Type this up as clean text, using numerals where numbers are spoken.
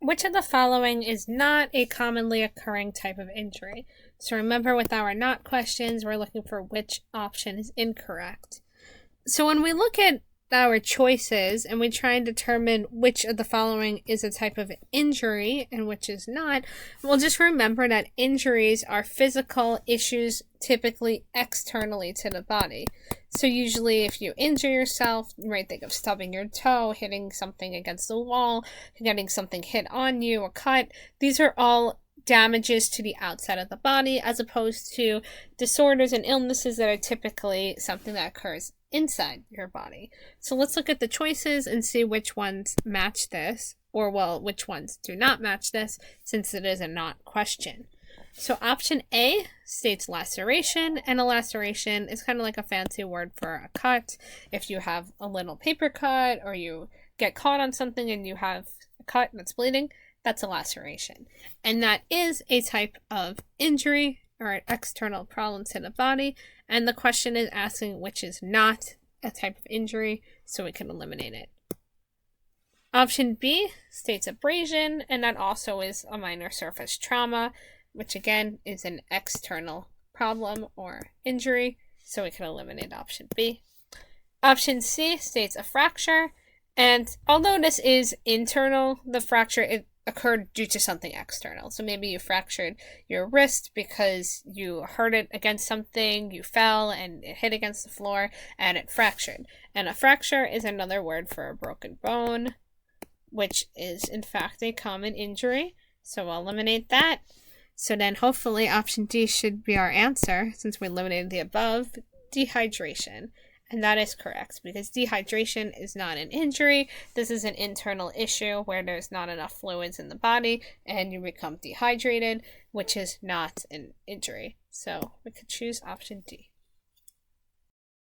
Which of the following is not a commonly occurring type of injury? So remember, with our not questions, we're looking for which option is incorrect. So when we look at our choices and we try and determine which of the following is a type of injury and which is not, we'll just remember that injuries are physical issues typically externally to the body. So usually if you injure yourself, you might think of stubbing your toe, hitting something against the wall, getting something hit on you, a cut. These are all damages to the outside of the body, as opposed to disorders and illnesses that are typically something that occurs inside your body. So let's look at the choices and see which ones match this, or well, which ones do not match this, since it is a not question. So option A states laceration, and a laceration is kind of like a fancy word for a cut. If you have a little paper cut, or you get caught on something and you have a cut that's bleeding, that's a laceration. And that is a type of injury or an external problem to the body. And the question is asking which is not a type of injury, so we can eliminate it. Option B states abrasion, and that also is a minor surface trauma, which again is an external problem or injury, so we can eliminate option B. Option C states a fracture, and although this is internal, the fracture occurred due to something external. So maybe you fractured your wrist because you hurt it against something, you fell and it hit against the floor and it fractured. And a fracture is another word for a broken bone, which is in fact a common injury. So we'll eliminate that. So then hopefully option D should be our answer, since we eliminated the above, dehydration. And that is correct, because dehydration is not an injury. This is an internal issue where there's not enough fluids in the body and you become dehydrated, which is not an injury. So we could choose option D.